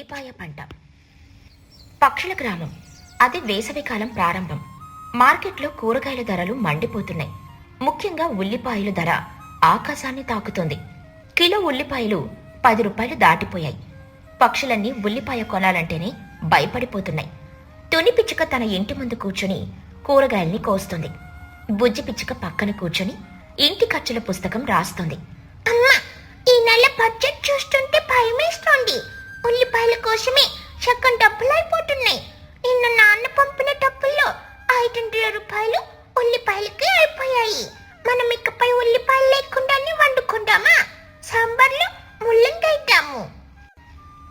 ఉల్లిపాయ పంట. పక్షుల గ్రామం. అది వేసవికాలం ప్రారంభం. మార్కెట్లో కూరగాయల ధరలు మండిపోతున్నాయి. ముఖ్యంగా ఉల్లిపాయల ధర ఆకాశాన్ని తాకుతుంది. కిలో ఉల్లిపాయలు 10 రూపాయలు దాటిపోయాయి. పక్షులన్నీ ఉల్లిపాయ కొనాలంటేనే భయపడిపోతున్నాయి. తుని పిచ్చుక తన ఇంటి ముందు కూర్చుని కూరగాయల్ని కోస్తుంది. బుజ్జి పిచ్చుక పక్కన కూర్చుని ఇంటి ఖర్చుల పుస్తకం రాస్తుంది. అమ్మా, ఈ నెల బడ్జెట్ చూస్తుంటే భయమేస్తోంది. ఉల్లిపాయల కోసమే సగం డబ్బులు అయిపోతున్నాయి. నిన్న నాన్న పంపిన డబ్బుల్లో 500 రూపాయలు ఉల్లిపాయలకి అయిపోయాయి. మనం ఇకపై ఉల్లిపాయలు లేకుండానే వండుకుందామా? సాంబార్లో ముల్లంగాయిద్దాము.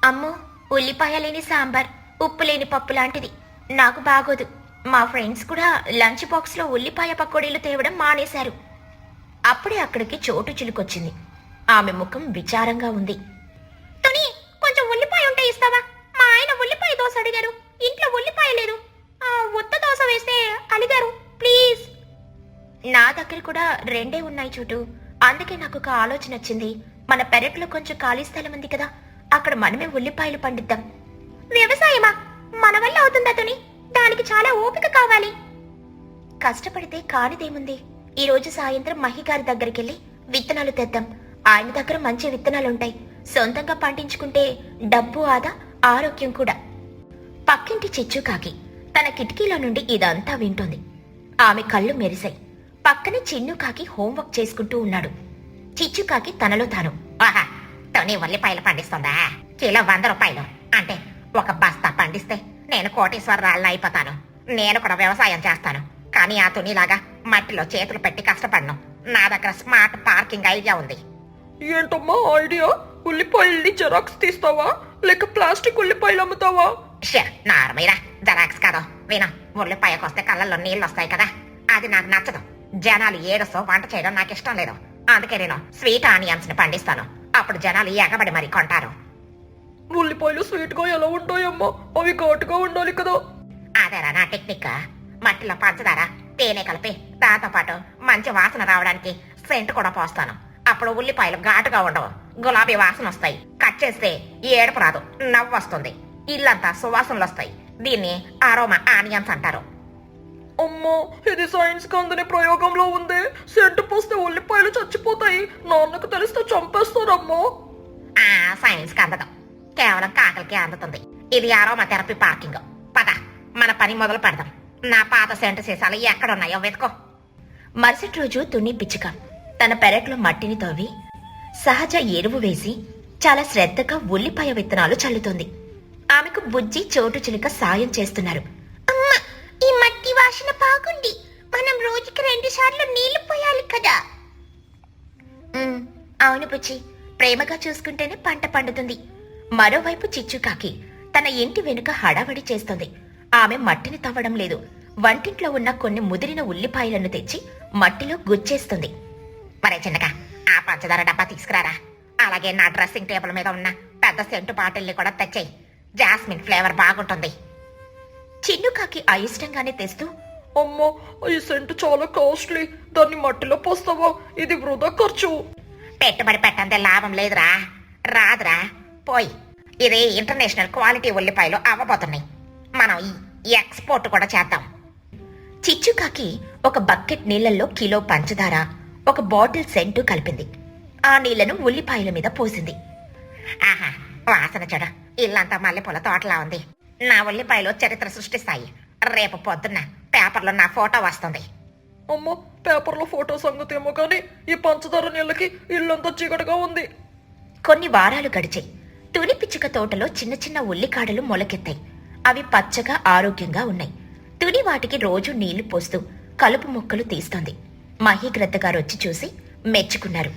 అమ్మో, ఉల్లిపాయ లేని సాంబార్, ఉప్పు లేని పప్పు లాంటిది నాకు బాగోదు. మా ఫ్రెండ్స్ కూడా లంచ్ బాక్స్లో ఉల్లిపాయ పకోడీలు తేవడం మానేశారు. అప్పుడే అక్కడికి చోటు చిలుకొచ్చింది. ఆమె ముఖం విచారంగా ఉంది. తుని, కొంచెం ఉల్లిపాయ ఉంటే ఇస్తావా? మా ఆయన ఉల్లిపాయ దోశ అడిగారు. ఇంట్లో ఉల్లిపాయ లేదు. ఉత్త దోశ వేస్తే అడిగారు, ప్లీజ్. నా దగ్గర కూడా 2 ఉన్నాయి చోటు. అందుకే నాకు ఒక ఆలోచన వచ్చింది. మన పెరట్లో కొంచెం ఖాళీ స్థలం ఉంది కదా, అక్కడ మనమే ఉల్లిపాయలు పండిద్దాం. వ్యవసాయమా? మన వల్ల అవుతుందా తుని? దానికి చాలా ఓపిక కావాలి. కష్టపడితే కానిదేముంది. ఈ రోజు సాయంత్రం మహిగారి దగ్గరికెళ్ళి విత్తనాలు తెద్దాం. ఆయన దగ్గర మంచి విత్తనాలుంటాయి. సొంతంగా పండించుకుంటే డబ్బు ఆదా, ఆరోగ్యం కూడా. పక్కింటి చిచ్చుకాకి తన కిటికీలో నుండి ఇదంతా వింటోంది. ఆమె కళ్ళు మెరిశాయి. పక్కనే చిన్నుకాకి హోంవర్క్ చేసుకుంటూ ఉన్నాడు. చిచ్చుకాకి తనలో తాను, ఆహా, తుని ఉల్లిపాయలు పండిస్తుందా? కిలో 100 రూపాయలు అంటే ఒక బస్తా పండిస్తే నేను కోటీశ్వరరాళ్ళని అయిపోతాను. నేను కూడా వ్యవసాయం చేస్తాను, కానీ ఆ తునిలాగా మట్టిలో చేతులు పెట్టి కష్టపడను. నా దగ్గర స్మార్ట్ పార్కింగ్ ఐడియా ఉంది. ఏంటమ్మా ఐడియా? ఉల్లిపాయల్ని జెరాక్స్ తీస్తావా లేక ప్లాస్టిక్ ఉల్లిపాయలు అమ్ముతావా? నార్మీరా, జెరాక్స్ కాదు. విను, ఉల్లిపాయకు వస్తే కళ్ళల్లో నీళ్ళు వస్తాయి కదా, అది నాకు నచ్చదు. జనాలు ఏడుస్తూ వంట చేయడం నాకు ఇష్టం లేదు. అందుకే నేను స్వీట్ ఆనియన్స్ ని పండిస్తాను. అప్పుడు జనాలు ఎగబడి మరి కొంటారు. ఉల్లిపాయలు స్వీట్ గా ఎలా ఉంటాయమ్మా? అవి ఘాటుగా ఉండాలి కదా. అదేరా నా టెక్నిక్. మట్టిలో పంచదార, తేనె కలిపి దాంతో పాటు మంచి వాసన రావడానికి సెంట్ కూడా పోస్తాను. అప్పుడు ఉల్లిపాయలు ఘాటుగా ఉండవు, గులాబీ వాసన వస్తాయి. కట్ చేస్తే ఏడుపు రాదు, నవ్వు వస్తుంది. ఇల్లంతా సువాసనలు వస్తాయి. దీన్ని అరోమా ఆనియన్స్ అంటారు. అమ్మా, ఇది సైన్స్ కి అందని ప్రయోగంలో ఉంది. సెంటు పోస్తే ఉల్లిపాయలు చచ్చిపోతాయి. నాన్నకు తెలిస్తే చంపేస్తారమ్మా. ఆ సైన్స్ కి అందదు, కేవలం కాకలకి అందుతుంది. ఇది అరోమా థెరపీ పార్కింగ్. పద, మన పని మొదలు పెడదాం. నా పాత సెంటు సీసాలు ఎక్కడున్నాయో వెతుకో. మరుసటి రోజు తుని పిచ్చుక తన పెరట్లో మట్టిని తవ్వి సహజ ఎరువు వేసి చాలా శ్రద్ధగా ఉల్లిపాయ విత్తనాలు చల్లుతోంది. ఆమెకు బుజ్జి, చోటు చిలుక సాయం చేస్తున్నారు. అమ్మా, ఈ మట్టి వాసన బాగుంది. మనం రోజుకి 2 సార్లు నీళ్లు పోయాలి కదా. అవును బుజ్జి, ప్రేమగా చూసుకుంటేనే పంట పండుతుంది. మరోవైపు చిచ్చుకాకి తన ఇంటి వెనుక హడావడి చేస్తోంది. ఆమె మట్టిని తవ్వడం లేదు, వంటింట్లో ఉన్న కొన్ని ముదిరిన ఉల్లిపాయలను తెచ్చి మట్టిలో గుచ్చేస్తుంది. మరే చిన్నగా, ఆ పంచదార డబ్బా తీసుకురారా. అలాగే నా డ్రెస్సింగ్ టేబుల్ మీద ఉన్న పెద్ద సెంటు బాటిల్ని కూడా తెచ్చేయి. జాస్మిన్ ఫ్లేవర్ బాగుంటుంది. చిన్నుకాకి అయిష్టంగానే తెస్తూ, అమ్మా, ఈ సెంటు చాలా కాస్ట్లీ. దాన్ని మట్టిలో పోస్తావా? ఇది వృధా ఖర్చు. పెట్టుబడి పెట్టంతే లాభం లేదురా. రాదురా, పోయి. ఇది ఇంటర్నేషనల్ క్వాలిటీ ఉల్లిపాయలు అవ్వబోతున్నాయి. మనం ఈ ఎక్స్పోర్ట్ కూడా చేద్దాం. చిచ్చుకాకి ఒక బకెట్ నీళ్లలో కిలో పంచదార, ఒక బాటిల్ సెంటు కలిపింది. ఆ నీళ్లను ఉల్లిపాయల మీద పోసింది. ఆహా, వాసన చూడ, ఇల్లంతా మల్లెపూల తోటలా ఉంది. నా ఉల్లిపాయలు చరిత్ర సృష్టిస్తాయి. రేపు పొద్దున్న పేపర్లో నా ఫోటో వస్తుంది. అమ్మా, పేపర్లో ఫోటో సంగతి ఏమో కానీ ఈ పంచదార నీళ్ళకి ఇల్లంతా చీకటిగా ఉంది. కొన్ని వారాలు గడిచాయి. తుని పిచ్చుక తోటలో చిన్న చిన్న ఉల్లికాడలు మొలకెత్తాయి. అవి పచ్చగా ఆరోగ్యంగా ఉన్నాయి. తుని వాటికి రోజు నీళ్లు పోస్తూ కలుపు మొక్కలు తీస్తోంది. మహీగ్రద్ద గారు వచ్చి చూసి మెచ్చుకున్నారు.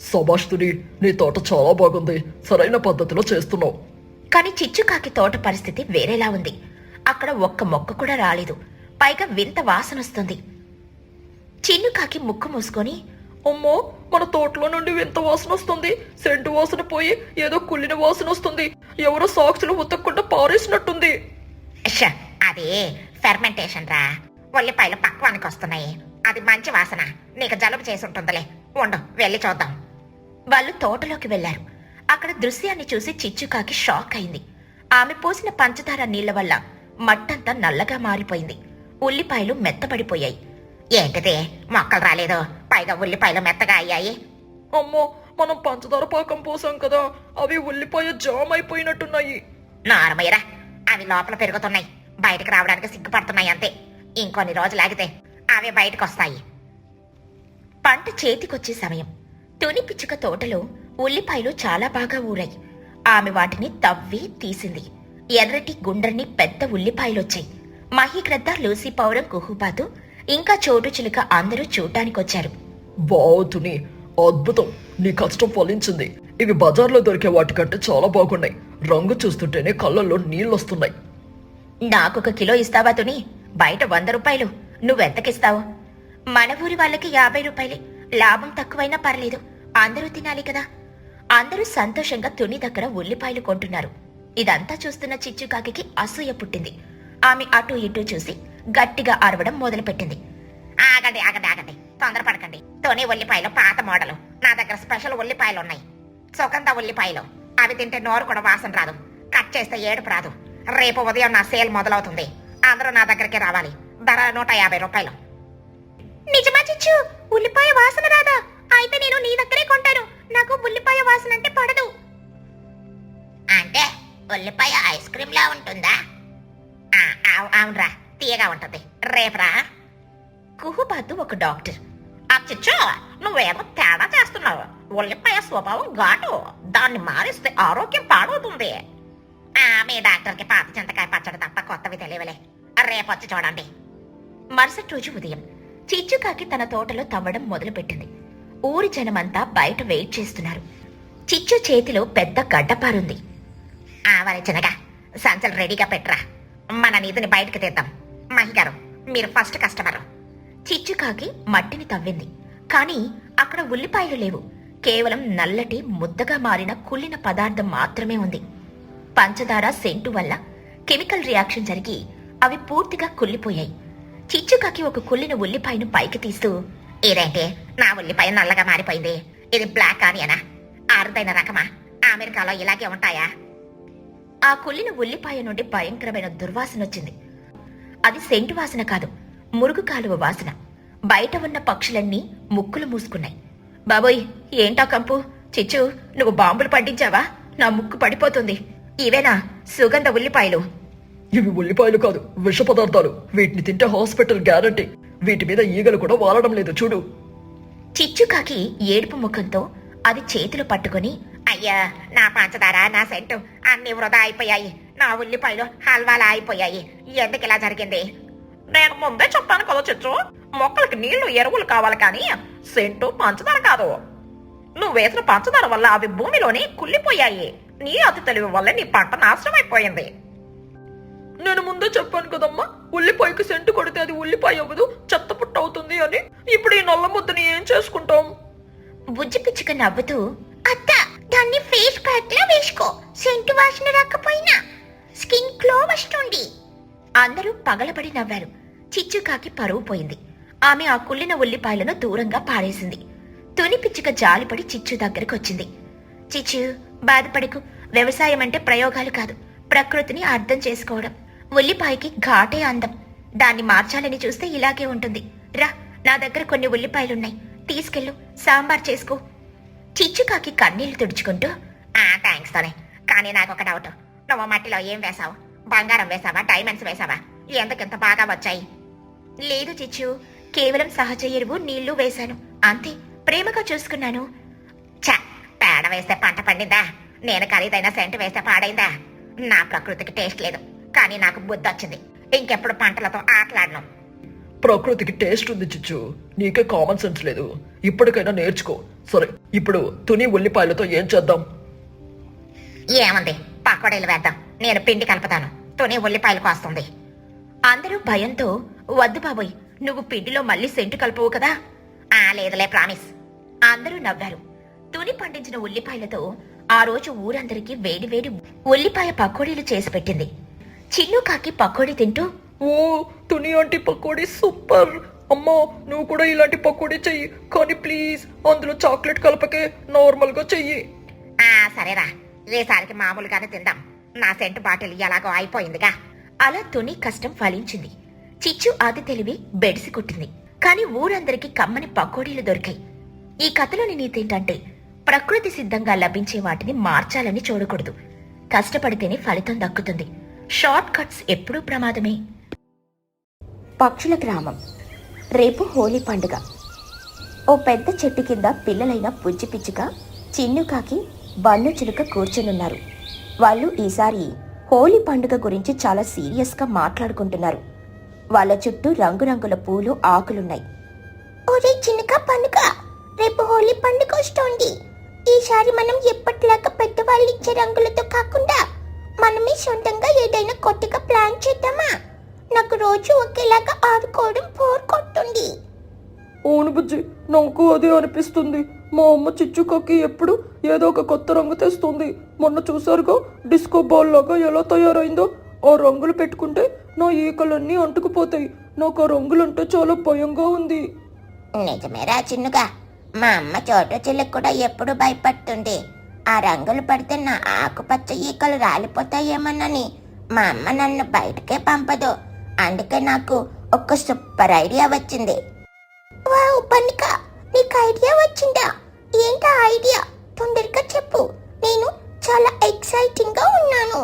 సబాష్ తుని, నీ తోట చాలా బాగుంది. సరైన పద్ధతిలో చేస్తున్నావు. కాని చిచ్చుకాకి తోట పరిస్థితి వేరేలా ఉంది. అక్కడ ఒక్క మొక్క కూడా రాలేదు. పైగా వింత వాసనొస్తుంది. చిన్నుకాకి ముక్కు మూసుకొని, అమ్మో, మన తోటలో నుండి వింత వాసన వస్తుంది. సెంటు వాసన పోయి ఏదో కుళ్ళిన వాసన వస్తుంది. ఎవరో సాక్సులు ఉతక్కుండా పారేసినట్టుంది. అది ఫెర్మెంటేషన్ రా. ఉల్లిపాయలు పక్వానికి వస్తున్నాయి. అది మంచి వాసన. నీకు జలుబు చేసి ఉంటుందిలే. ఉండు, వెళ్ళి చూద్దాం. వాళ్ళు తోటలోకి వెళ్లారు. అక్కడ దృశ్యాన్ని చూసి చిచ్చుకాకి షాక్ అయింది. ఆమె పోసిన పంచదార నీళ్ల వల్ల మట్టంతా నల్లగా మారిపోయింది. ఉల్లిపాయలు మెత్తబడిపోయాయి. ఏంటిది మొక్కలు రాలేదు, పైగా ఉల్లిపాయలు మెత్తగా అయ్యాయి. అమ్మో, మనం పంచదార పాకం పోసాం కదా, అవి ఉల్లిపాయ జామ్ అయిపోయినట్టున్నాయి. నార్మయ్యరా, అవి లోపల పెరుగుతున్నాయి, బయటకు రావడానికి సిగ్గుపడుతున్నాయి అంతే. ఇంకొన్ని రోజులు ఆగితే అవి బయటకు వస్తాయి. పంట చేతికొచ్చే సమయం. తుని పిచ్చుక తోటలో ఉల్లిపాయలు చాలా బాగా ఊరాయి. ఆమె వాటిని తవ్వి తీసింది. ఎర్రటి గుండ్రని పెద్ద ఉల్లిపాయలొచ్చాయి. మహీగ్రద్ద, లూసీ పౌరం, కుహుబాతు ఇంకా చోటు చిలుక అందరూ చూడ్డానికొచ్చారు. బావుతుని, అద్భుతం, నీ కష్టం ఫలించింది. ఇవి బజార్లో దొరికే వాటికంటే చాలా బాగున్నాయి. రంగు చూస్తుంటేనే కళ్ళల్లో నీళ్ళొస్తున్నాయి. నాకొక కిలో ఇస్తావా తుని? బయట 100 రూపాయలు, నువ్వెంతకిస్తావు? మన ఊరి వాళ్ళకి 50 రూపాయలే. లాభం తక్కువైనా పర్లేదు, అందరూ తినాలి కదా. అందరూ సంతోషంగా తుని దగ్గర ఉల్లిపాయలు కొంటున్నారు. ఇదంతా చూస్తున్న చిచ్చుకాకి అసూయ పుట్టింది. ఆమె అటూ ఇటూ చూసి గట్టిగా అరవడం మొదలుపెట్టింది. ఆగండి ఆగండి ఆగండి, తొందరపడకండి. తోని ఉల్లిపాయలు పాత మోడలు, నా దగ్గర స్పెషల్ ఉల్లిపాయలు ఉన్నాయి. సుగంధ ఉల్లిపాయలు, అవి తింటే నోరు కూడా వాసన రాదు, కట్ చేస్తే ఏడుపు రాదు. రేపు ఉదయం నా సేల్ మొదలవుతుంది, అందరూ నా దగ్గరికి రావాలి. ధర 150 రూపాయలు. నిజమా చిచ్చు? ఉల్లిపాయ వాసన రాదా? అయితే నేను నీ దగ్గరే కొంటాను. నాకు ఉల్లిపాయ వాసన అంటే పడదు. అంటే ఉల్లిపాయ ఐస్ క్రీమ్ లా ఉంటుందా? అవునరా, తీయగా ఉంటుంది. రేపురా. కుహుబాతు ఒక డాక్టర్. చిచ్చు, నువ్వేమో తేడా చేస్తున్నావు. ఉల్లిపాయ స్వభావం ఘాటు, దాన్ని మారిస్తే ఆరోగ్యం పాడవుతుంది. మీ డాక్టర్కి పాత చింతకాయ పచ్చడి తప్ప కొత్తవి తెలియలే. రేపొచ్చి చూడండి. మరుసటి రోజు ఉదయం చిచ్చుకాకి తన తోటలో తవ్వడం మొదలుపెట్టింది. ఊరి జనమంతా బయట వెయిట్ చేస్తున్నారు. చిచ్చు చేతిలో పెద్ద గడ్డపారుంది. వారి చిన్నగా సంచలు రెడీగా పెట్టరా, మన నిధిని బయటకు తీద్దాం. మహిగారు, మీరు ఫస్ట్ కస్టమరు. చిచ్చుకాకి మట్టిని తవ్వింది. కాని అక్కడ ఉల్లిపాయలు లేవు. కేవలం నల్లటి ముద్దగా మారిన కుళ్ళిన పదార్థం మాత్రమే ఉంది. పంచదార సెంటు వల్ల కెమికల్ రియాక్షన్ జరిగి అవి పూర్తిగా కుళ్ళిపోయాయి. చిచ్చుకాకి ఒక కుళ్ళిన ఉల్లిపాయను పైకి తీస్తూ, ఇదేంటి, నా ఉల్లిపాయ నల్లగా మారిపోయింది. ఇది బ్లాక్ ఆనియనా? అరుదైన రకమా? అమెరికాలో ఇలాగే ఉంటాయా? ఆ కుళ్ళిన ఉల్లిపాయ నుండి భయంకరమైన దుర్వాసన వచ్చింది. అది సెంటు వాసన కాదు, మురుగు కాలువ వాసన. బయట ఉన్న పక్షులన్నీ ముక్కులు మూసుకున్నాయి. బాబోయ్, ఏంటా కంపు? చిచ్చు, నువ్వు బాంబులు పడ్డించావా? నా ముక్కు పడిపోతుంది. ఇవేనా సుగంధ ఉల్లిపాయలు? ఇవి ఉల్లిపాయలు కాదు, విష పదార్థాలు. వీటిని తింటే హాస్పిటల్ గ్యారంటీ. వీటి మీద ఈగలు కూడా వాలడం లేదు చూడు. చిచ్చుకాకి ఏడుపు ముఖంతో అది చేతిలో పట్టుకుని, అయ్యా, నా పంచదార, నా సెంటు అన్ని వృధా అయిపోయాయి. నా ఉల్లిపాయలు హల్వాలా అయిపోయాయి. ఎందుకు ఇలా జరిగింది? నేను ముందే చెప్పాను కదా చిచ్చు, మొక్కలకి నీళ్లు, ఎరువులు కావాలి కానీ సెంటు, పంచదార కాదు. నువ్వు వేసిన పంచదార వల్ల అవి భూమిలోనే కుళ్ళిపోయాయి. నీ అతి తెలివి వల్ల నీ పంట నాశనం అయిపోయింది. నేను ముందే చెప్పాను కదమ్మా, ఉల్లిపాయకి సెంటు కొడితే అది ఉల్లిపాయ అవ్వదు, చెత్త పుట్ట అవుతుంది అని. ఇప్పుడు ఈ నల్ల ముద్దని ఏం చేసుకుంటాం? బుజ్జి పిచ్చుక నవ్వుతూ, అత్త, దాన్ని ఫేస్ ప్యాక్ లా వేసుకో. సెంటు వాసన రాకపోయినా స్కిన్ గ్లో వస్తుంది. అందరూ పగలబడి నవ్వారు. చిచ్చుకాకి పరువు పోయింది. ఆమె ఆ కుళ్ళిన ఉల్లిపాయలను దూరంగా పారేసింది. తుని పిచ్చుక జాలిపడి చిచ్చు దగ్గరకొచ్చింది. చిచ్చు, బాధపడకు. వ్యవసాయం అంటే ప్రయోగాలు కాదు, ప్రకృతిని అర్థం చేసుకోవడం. ఉల్లిపాయకి ఘాటే అందం. దాన్ని మార్చాలని చూస్తే ఇలాగే ఉంటుంది. రా, నా దగ్గర కొన్ని ఉల్లిపాయలున్నాయి, తీసుకెళ్ళు, సాంబార్ చేసుకో. చిచ్చుకాకి కన్నీళ్లు తుడుచుకుంటూ, థ్యాంక్స్ తోనే, కానీ నాకు ఒక డౌట్. నువ్వు మట్టిలో ఏం వేసావు? బంగారం వేసావా, డైమండ్స్ వేసావా? ఎందుకింత బాగా వచ్చాయి? లేదు చిచ్చు, కేవలం సహజ ఎరువు, నీళ్లు వేశాను అంతే. ప్రేమగా చూసుకున్నాను. చ, పేడ వేస్తే పంట పండిందా? నేను ఖరీదైన సెంటు వేస్తే పాడైందా? నా ప్రకృతికి టేస్ట్ లేదు, కానీ నాకు బుద్ధి వచ్చింది. ఇంకెప్పుడు పంటలతో ఆటలాడను. ప్రకృతికి టేస్ట్ ఉంది చిచ్చు, నీకే కామన్ సెన్స్ లేదు. ఇప్పటికైనా నేర్చుకో. సరే, ఇప్పుడు తుని ఉల్లిపాయలతో ఏం చేద్దాం? ఏముంది, పకోడీలు వేద్దాం. నేను పిండి కలుపుతాను, తుని ఉల్లిపాయలు కోస్తుంది. అందరూ భయంతో, వద్దు బాబోయ్, నువ్వు పిండిలో మళ్ళీ సెంటు కలుపువు కదా. లేదులే, ప్రామిస్. అందరూ నవ్వారు. తుని పండించిన ఉల్లిపాయలతో ఆ రోజు ఊరందరికీ వేడివేడి ఉల్లిపాయ పకోడీలు చేసి పెట్టింది. చిన్నుకాకి పకోడీ తింటూ, ఓ, తుని ఆంటీ పకోడీ సూపర్. అమ్మా, నువ్వు కూడా ఇలాంటి పకోడీ చెయ్యి, కానీ ప్లీజ్ అందులో చాక్లెట్ కలపకే, నార్మల్ గా చెయ్యి. సరేరా, ఈసారికి మామూలుగానే తిందాం. నా సెంటు బాటిల్ ఎలాగో అయిపోయిందిగా. అలా తుని కష్టం ఫలించింది. చిచ్చు ఆది తెలివి బెడిసి కొట్టింది. కాని ఊరందరికీ కమ్మని పకోడీలు దొరికాయి. ఈ కథలోని నీతేంటంటే ప్రకృతి సిద్ధంగా లభించే వాటిని మార్చాలని చూడకూడదు. కష్టపడితేనే ఫలితం దక్కుతుంది. షార్ట్ కట్స్ ఎప్పుడూ ప్రమాదమే. పక్షుల గ్రామం. రేపు హోలీ పండుగ. ఓ పెద్ద చెట్టు కింద పిల్లలైన పుజ్జి పిచ్చుక, చిన్నుకాకి, బన్ను చిలుక కూర్చునున్నారు. వాళ్ళు ఈసారి హోలీ పండుగ గురించి చాలా సీరియస్గా మాట్లాడుకుంటున్నారు. వాళ్ళ చుట్టూ రంగురంగుల పూలు, ఆకులున్నాయి. ఒరే చిన్నక పండుగ, రేపు హోలీ పండుగ వస్తోంది. ఈసారి మనం ఎప్పటిలాగా పెద్దవాళ్ళు ఇచ్చే రంగులతో కాకుండా మనమే సొంతంగా ఏదైనా కొత్తగా ప్లాన్ చేద్దామా? నాకు రోజు ఒకేలాగా ఆడుకోవడం బోర్ కొట్టుంది. అవును బుజ్జి, నాకు అదే అనిపిస్తుంది. మా అమ్మ చిచ్చుకాకి ఎప్పుడు ఏదో ఒక కొత్త రంగు తెస్తుంది. మొన్న చూసారుగా డిస్కో బాల్ లాగా ఎలా తయారైందో. ఆ రంగులు పెట్టుకుంటే నా ఈకలన్నీ అంటుకుపోతాయి. నాకు ఆ రంగులంటే చాలా భయంగా ఉంది. నిజమేరా చిన్నుగా, మా అమ్మ చోటు చిల్లకు కూడా ఎప్పుడు భయపడుతుంది. ఆ రంగులు పడితే నా ఆకుపచ్చ ఈకలు రాలిపోతాయేమోనని మా అమ్మ నన్ను బయటకే పంపదు. అందుకే నాకు ఒక సూపర్ ఐడియా వచ్చింది. వావ్ పన్నిక, నీకు ఐడియా వచ్చిందా? ఏంటా ఐడియా? తొందరగా చెప్పు, నేను చాలా ఎక్సైటింగ్ గా ఉన్నాను.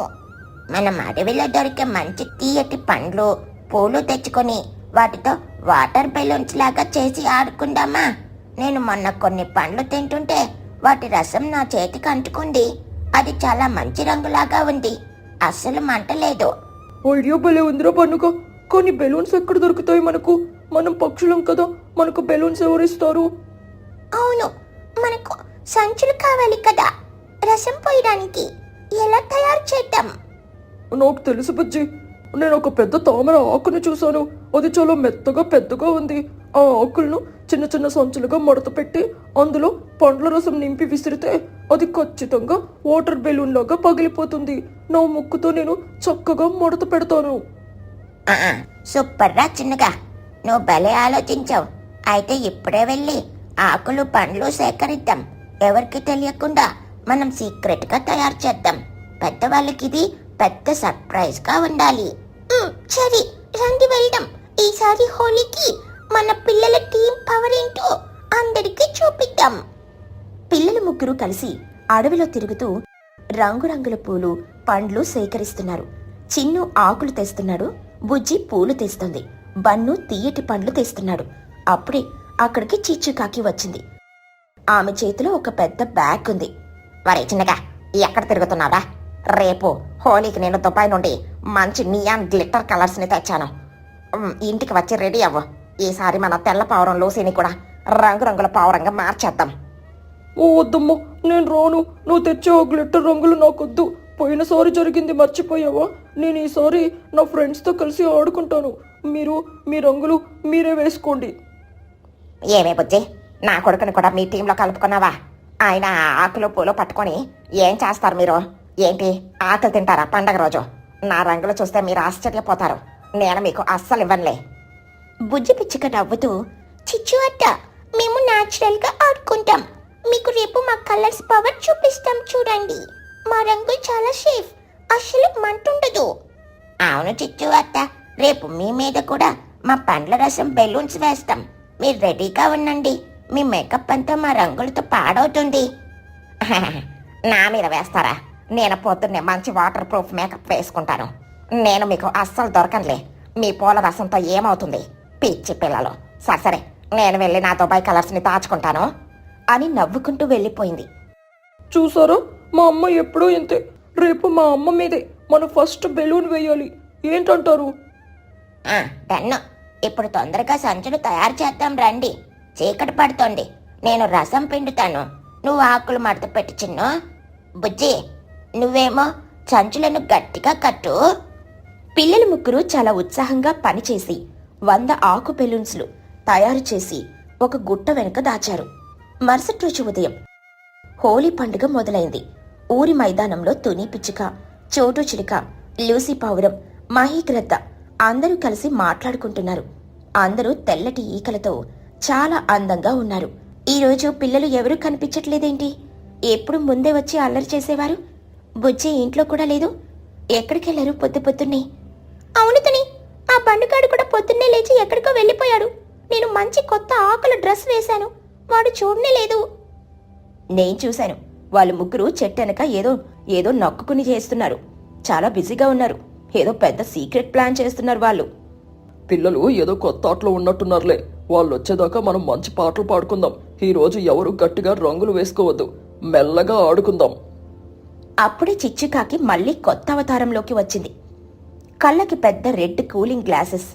మనం అడవిలో దొరికే మంచి తీయటి పండ్లు, పూలు తెచ్చుకొని వాటితో వాటర్ బెలూన్స్ లాగా చేసి ఆడుకుందామా? నేను మొన్న కొన్ని పండ్లు తింటుంటే వాటి రసం నా చేతికి అంటుకుంది. అది చాలా మంచి రంగులాగా ఉంది, అస్సలు మంటలేదు. ఐడియా భలే ఉందిరా పండుగ. కానీ బెలూన్స్ ఎక్కడ దొరుకుతాయి మనకు? మనం పక్షులం కదా, మనకు బెలూన్స్ ఎవరిస్తారు? అవును, మనకు సంచులు కావాలి కదా రసం పోయడానికి. ఎలా తయారు చేద్దాం? నాకు తెలుసు బుజ్జి. నేను ఒక పెద్ద తామర ఆకును చూశాను. అది చాలా మెత్తగా పెద్దగా ఉంది. ఆ ఆకులను చిన్న చిన్న సంచులుగా మడత పెట్టి అందులో పండ్ల రసం నింపి విసిరితే అది ఖచ్చితంగా వాటర్ బెలూన్ లాగా పగిలిపోతుంది. నా ముక్కుతో నేను చక్కగా మడత పెడతాను. సూపర్ రా చిన్నగా, నువ్వు భలే ఆలోచించావు. అయితే ఇప్పుడే వెళ్ళి ఆకులు, పండ్లు సేకరిద్దాం. ఎవరికి తెలియకుండా మనం సీక్రెట్ గా తయారు చేద్దాం. పెద్దవాళ్ళకి ఇది పెద్ద సర్ప్రైజ్ గా ఉండాలి. సరే రండి వెళ్దాం. ఈసారి హోలీకి మన పిల్లల టీం పవర్ ఏంటో అందరికీ చూపిద్దాం. పిల్లలు ముగ్గురు కలిసి అడవిలో తిరుగుతూ రంగురంగుల పూలు, పండ్లు సేకరిస్తున్నారు. చిన్ను ఆకులు తెస్తున్నాడు, బుజ్జి పూలు తెస్తుంది, బన్ను తీయటి పండ్లు తెస్తున్నాడు. అప్పుడే అక్కడికి చిచ్చుకాకి వచ్చింది. ఆమె చేతిలో ఒక పెద్ద బ్యాగ్ ఉంది. వరే చిన్నగా, ఎక్కడ తిరుగుతున్నావా? రేపు హోలీకి నేను దుబాయ్ నుండి మంచి నియాన్ గ్లిట్టర్ కలర్స్ ని తెచ్చాను. ఇంటికి వచ్చి రెడీ అవ్వు. ఈసారి మన తెల్ల పావురం లూసీని కూడా రంగురంగుల పావురంగా మార్చేద్దాం. ఓ వద్దమ్మా, నేను రాను. నువ్వు తెచ్చే ఆ గ్లిట్టర్ రంగులు నాకొద్దు. పోయినసారి జరిగింది మర్చిపోయావా? నేను ఈసారి నా ఫ్రెండ్స్తో కలిసి ఆడుకుంటాను. మీరు మీ రంగులు మీరే వేసుకోండి. ఏమే బుజ్జి, నా కొడుకుని కూడా మీ టీంలో కలుపుకున్నావా? ఆయన ఆకులు పూలు పట్టుకొని ఏం చేస్తారు మీరు? ఏంటి ఆకులు తింటారా పండగ రోజు? నా రంగులు చూస్తే మీరు ఆశ్చర్యపోతారు. నేను మీకు అస్సలు ఇవ్వనులే. బుజ్జి పిచ్చుక నవ్వుతూ, చిచ్చు అత్త, మేము న్యాచురల్ గా ఆడుకుంటాం. మీకు రేపు మా కలర్స్ పవర్ చూపిస్తాం చూడండి. మా రంగులు చాలా సేఫ్, అస్సలు మంటుండదు. అవును చిచ్చు అత్త, రేపు మీ మీద కూడా మా పండ్ల రసం బెలూన్స్ వేస్తాం. మీరు రెడీగా ఉండండి. మీ మేకప్ అంతా మా రంగులతో పాడవుతుంది. నా మీద వేస్తారా? నేను పొద్దున్నే మంచి వాటర్ ప్రూఫ్ మేకప్ వేసుకుంటాను. నేను మీకు అస్సలు దొరకనులే. మీ పూల రసంతో ఏమవుతుంది పిచ్చి పిల్లలు. సరే నేను వెళ్ళి నా దుబాయ్ కలర్స్ ని దాచుకుంటాను అని నవ్వుకుంటూ వెళ్ళిపోయింది. చూసారా, మా అమ్మ ఎప్పుడూ ఇంతే. రేపు మా అమ్మ మీదే మనం ఫస్ట్ బెలూన్ వేయాలి. ఏంటంటారు? డన్ను. ఇప్పుడు తొందరగా సంచులు తయారు చేద్దాం రండి. చీకటి పడుతోంది. నేను రసం పిండుతాను, నువ్వు ఆకులు మడత పెట్టి చిన్ను. బుజ్జి, నువ్వేమో సంచులను గట్టిగా కట్టు. పిల్లలు ముగ్గురు చాలా ఉత్సాహంగా పనిచేసి 100 ఆకు బెలూన్స్లు తయారు చేసి ఒక గుట్ట వెనుక దాచారు. మరుసటి రోజు ఉదయం హోలీ పండుగ మొదలైంది. ఊరి మైదానంలో తుని పిచ్చుక, చోటు చిలుక, లూసీ పావురం, మహీగ్రద్ద అందరూ కలిసి మాట్లాడుకుంటున్నారు. అందరూ తెల్లటి ఈకలతో చాలా అందంగా ఉన్నారు. ఈరోజు పిల్లలు ఎవరూ కనిపించట్లేదేంటి? ఎప్పుడు ముందే వచ్చి అల్లరి చేసేవారు. బుజ్జి ఇంట్లో కూడా లేదు. ఎక్కడికెళ్లారు పొద్దున్నే? అవును తుని, ఆ బండుగాడు కూడా పొద్దున్నే లేచి ఎక్కడికో వెళ్ళిపోయాడు. నేను మంచి కొత్త ఆకుల డ్రెస్ వేశాను, వాడు చూడనే లేదు. నేను చూశాను. వాళ్ళు ముగ్గురు చెట్టెనక ఏదో నొక్కుకుని చేస్తున్నారు. చాలా బిజీగా ఉన్నారు. ఏదో పెద్ద సీక్రెట్ ప్లాన్ చేస్తున్నారు వాళ్ళు. పిల్లలు ఏదో కొత్త ఆటలో ఉన్నట్టున్నారులే. వాళ్ళు వచ్చేదాకా మనం మంచి పాటలు పాడుకుందాం. ఈ రోజు ఎవరు గట్టిగా రంగులు వేసుకోవద్దు, మెల్లగా ఆడుకుందాం. అప్పుడే చిచ్చుకాకి మళ్ళీ కొత్త అవతారంలోకి వచ్చింది. కళ్ళకి పెద్ద red cooling glasses.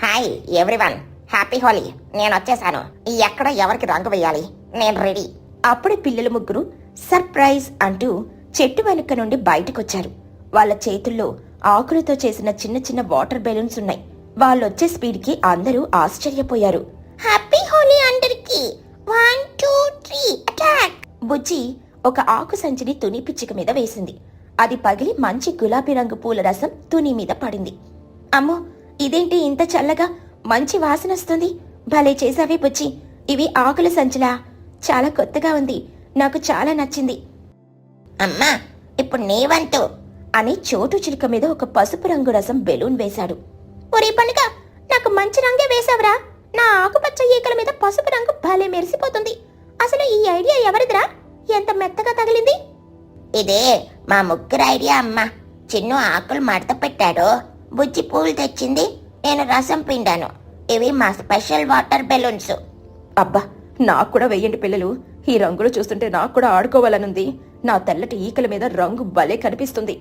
Hi everyone, happy Holi. నేను వచ్చేసాను. ఎక్కడ ఎవరికి రంగు వేయాలి, నేను రెడీ. అప్పుడే పిల్లలు ముగ్గురు సర్ప్రైజ్ అంటూ చెట్టు వెనుక నుండి బయటకొచ్చారు. వాళ్ళ చేతుల్లో ఆకులతో చేసిన చిన్న చిన్న వాటర్ బెలూన్స్ ఉన్నాయి. వాళ్ళొచ్చే స్పీడ్కి అందరూ ఆశ్చర్యపోయారు. హ్యాపీ హోలీ అందరికి. 1 2 3 అటాక్. బుజ్జి ఒక ఆకు సంచిని తుని పిచ్చిక మీద వేసింది. అది పగిలి మంచి గులాబీ రంగు పూల రసం తుని మీద పడింది. అమ్మో, ఇదేంటి ఇంత చల్లగా మంచి వాసన వస్తుంది. భలే చేసావే బుజ్జి. ఇవి ఆకుల సంచులా? చాలా కొత్తగా ఉంది, నాకు చాలా నచ్చింది అమ్మా, ఇప్పుడు నీ వంతు అని చోటు చిలుక మీద ఒక పసుపు రంగు రసం బెలూన్ వేశాడు. ఒరే పండుగ, నాకు మంచి రంగే వేశావురా. నా ఆకుపచ్చ ఈకల మీద పసుపు రంగు భలే మెరిసిపోతుంది. అసలు ఈ ఐడియా ఎవరిదిరా? ఎంత మెత్తగా తగిలింది. ఇదే మా ముగ్గురు ఐడియా అమ్మా. చిన్ను ఆకులు మడత పెట్టాడు, బుజ్జి పూలు తెచ్చింది, నేను రసం పిండాను. ఇవి మా స్పెషల్ వాటర్ బెలూన్స్. అబ్బా, నాకు కూడా వెయ్యండి పిల్లలు. ఈ రంగులు చూస్తుంటే నాకు కూడా ఆడుకోవాలనుంది. నా తెల్లటి ఈకల మీద రంగు భలే కనిపిస్తుంది.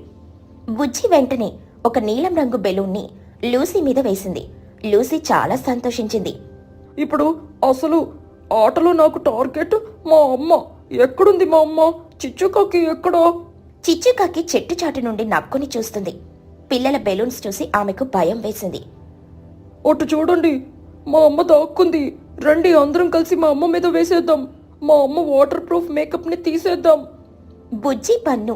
బుజ్జి వెంటనే ఒక నీలం రంగు బెలూన్ని లూసీ మీద వేసింది. లూసీ చాలా సంతోషించింది. ఇప్పుడు అసలు ఆటలో నాకు టార్గెట్ మా అమ్మ. ఎక్కడుంది మా అమ్మ? చిచ్చుకాకి ఎక్కడా? చిచ్చుకాకి చెట్టు చాటు నుండి నక్కుని చూస్తుంది. పిల్లల బెలూన్స్ చూసి ఆమెకు భయం వేసింది. అటు చూడండి, మా అమ్మ దాక్కుంది. రండి అందరం కలిసి మా అమ్మ మీద వేసేద్దాం. మా అమ్మ వాటర్ ప్రూఫ్ మేకప్ ని తీసేద్దాం. బుజ్జి పన్ను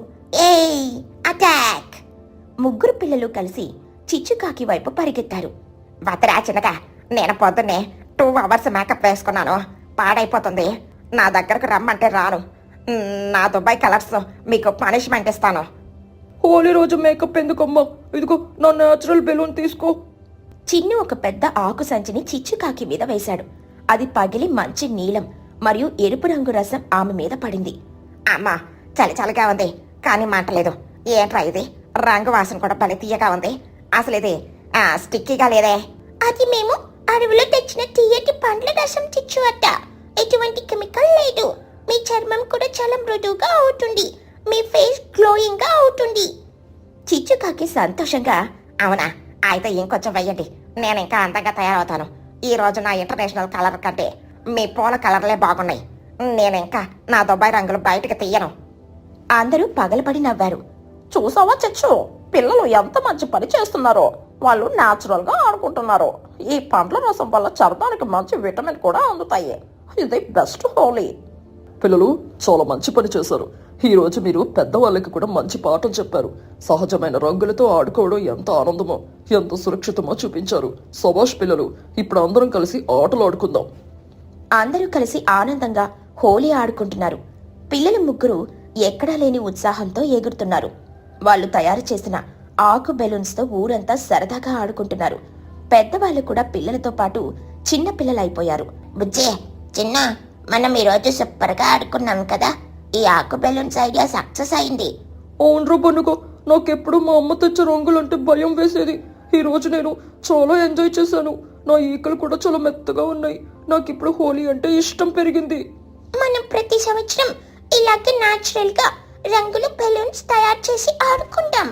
ఏయ్ అటాక్. ముగ్గురు పిల్లలు కలిసి చిచ్చుకాకి వైపు పరిగెత్తారు. వద్దురా చిన్నగా, నేను పొద్దున్నే 2 అవర్స్ మేకప్ వేసుకున్నాను, పాడైపోతుంది. నా దగ్గరకు రమ్మంటే రాను. నా దుబాయ్ కలర్స్ మీకు పనిష్మెంట్ ఇస్తాను. హోలీ రోజు మేకప్ ఎందుకమ్మా? ఇదిగో నా నేచురల్ బెలూన్ తీసుకో. చిన్ను ఒక పెద్ద ఆకు సంచిని చిచ్చుకాకి మీద వేశాడు. అది పగిలి మంచి నీలం మరియు ఎరుపు రంగు రసం ఆమె మీద పడింది. అమ్మా, చలి చలిగా ఉంది కానీ మంటలేదు. ఏంట్రా ఇది? రంగు వాసన కూడా భలే తీయగా ఉంది. అసలు ఇది స్టిక్కీగా లేదే. అది మేము అడవిలో తెచ్చిన తీయటి పండ్ల రసం చిచ్చు అట్ట. ఎటువంటి కెమికల్ లేదు. మీ చర్మం కూడా చాలా మృదువుగా అవుతుంది. మీ ఫేస్ గ్లోయింగ్ గా అవుతుంది. చిచ్చుకాకి సంతోషంగా, అవునా, అయితే ఇంకొంచెం వెయ్యండి, నేను ఇంకా అందంగా తయారవుతాను. ఈ రోజు నా ఇంటర్నేషనల్ కలర్ కంటే మీ పూల కలర్లే బాగున్నాయి. నేను ఇంకా నా దుబాయ్ రంగులు బయటకు తీయను. అందరూ పగలబడి నవ్వారు. చూసావా చిచ్చు, పిల్లలు ఎంత మంచి పని చేస్తున్నారో. వాళ్ళు న్యాచురల్ గా ఆడుకుంటున్నారు. ఈ పండ్ల రసం వల్ల చర్మానికి మంచి విటమిన్ కూడా అందుతాయి. ఇది బెస్ట్ హోలీ. పిల్లలు చాలా మంచి పని చేశారు. ఈ రోజు మీరు పెద్దవాళ్ళకి కూడా మంచి పాఠం చెప్పారు. సహజమైన రంగులతో ఆడుకోవడం ఎంత ఆనందమో, ఎంత సురక్షితమో చూపించారు. సబాష్ పిల్లలు. ఇప్పుడు అందరం కలిసి ఆటలు ఆడుకుందాం. అందరూ కలిసి ఆనందంగా హోలీ ఆడుకుంటున్నారు. పిల్లలు ముగ్గురు ఎక్కడా లేని ఉత్సాహంతో ఎగురుతున్నారు. వాళ్ళు తయారు చేసిన ఆకు బెలూన్స్తో ఊరంతా సరదాగా ఆడుకుంటున్నారు. పెద్దవాళ్ళు కూడా పిల్లలతో పాటు చిన్న పిల్లలైపోయారు. బుజ్జే, చిన్న, మనం ఈరోజు సూపర్ గా ఆడుకున్నాం కదా. ఈ ఆకు బెలూన్స్ ఐడియా సక్సెస్ అయింది. అవునరా పనుకో, నాకెప్పుడు మా అమ్మ తెచ్చే రంగులంటే భయం వేసేది. ఈ రోజు నేను చాలా ఎంజాయ్ చేశాను. నా ఈకలు కూడా చాలా మెత్తగా ఉన్నాయి. నాకు ఇప్పుడు హోలీ అంటే ఇష్టం పెరిగింది. మనం ప్రతి సంవత్సరం ఇలాగే న్యాచురల్ గా రంగుల బెలూన్స్ తయారు చేసి ఆడుకుంటాం.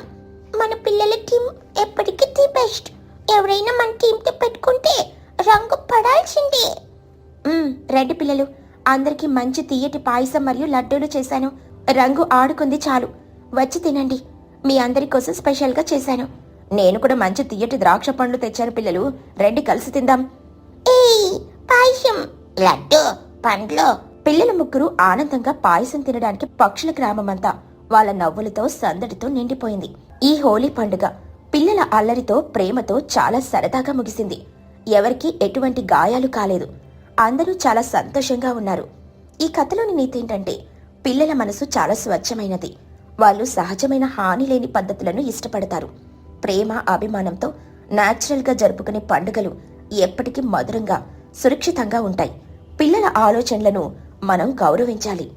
మన పిల్లల టీం ఎప్పటికీ ది బెస్ట్. ఎవరైనా మన టీంతో పెట్టుకుంటే రంగు పడాల్సిందే. రండి పిల్లలు, అందరికీ మంచి తీయటి పాయసం మరియు లడ్డూలు చేశాను. రంగు ఆడుకుంది చాలు, వచ్చి తినండి. మీ అందరి కోసం స్పెషల్గా చేశాను. నేను కూడా మంచి తీయటి ద్రాక్ష పండ్లు తెచ్చాను పిల్లలు, రండి కలిసి తిందాం. ఏయ్, పాయసం, లడ్డు, పండ్లు. పిల్లల ముగ్గురు ఆనందంగా పాయసం తినడానికి పక్షుల గ్రామమంతా వాళ్ళ నవ్వులతో సందడితో నిండిపోయింది. ఈ హోలీ పండుగ పిల్లల అల్లరితో ప్రేమతో చాలా సరదాగా ముగిసింది. ఎవరికీ ఎటువంటి గాయాలు కాలేదు. అందరూ చాలా సంతోషంగా ఉన్నారు. ఈ కథలోని నీతి ఏంటంటే, పిల్లల మనసు చాలా స్వచ్ఛమైనది. వాళ్ళు సహజమైన హాని లేని పద్ధతులను ఇష్టపడతారు. ప్రేమ అభిమానంతో న్యాచురల్గా జరుపుకునే పండుగలు ఎప్పటికీ మధురంగా సురక్షితంగా ఉంటాయి. పిల్లల ఆలోచనలను మనం గౌరవించాలి.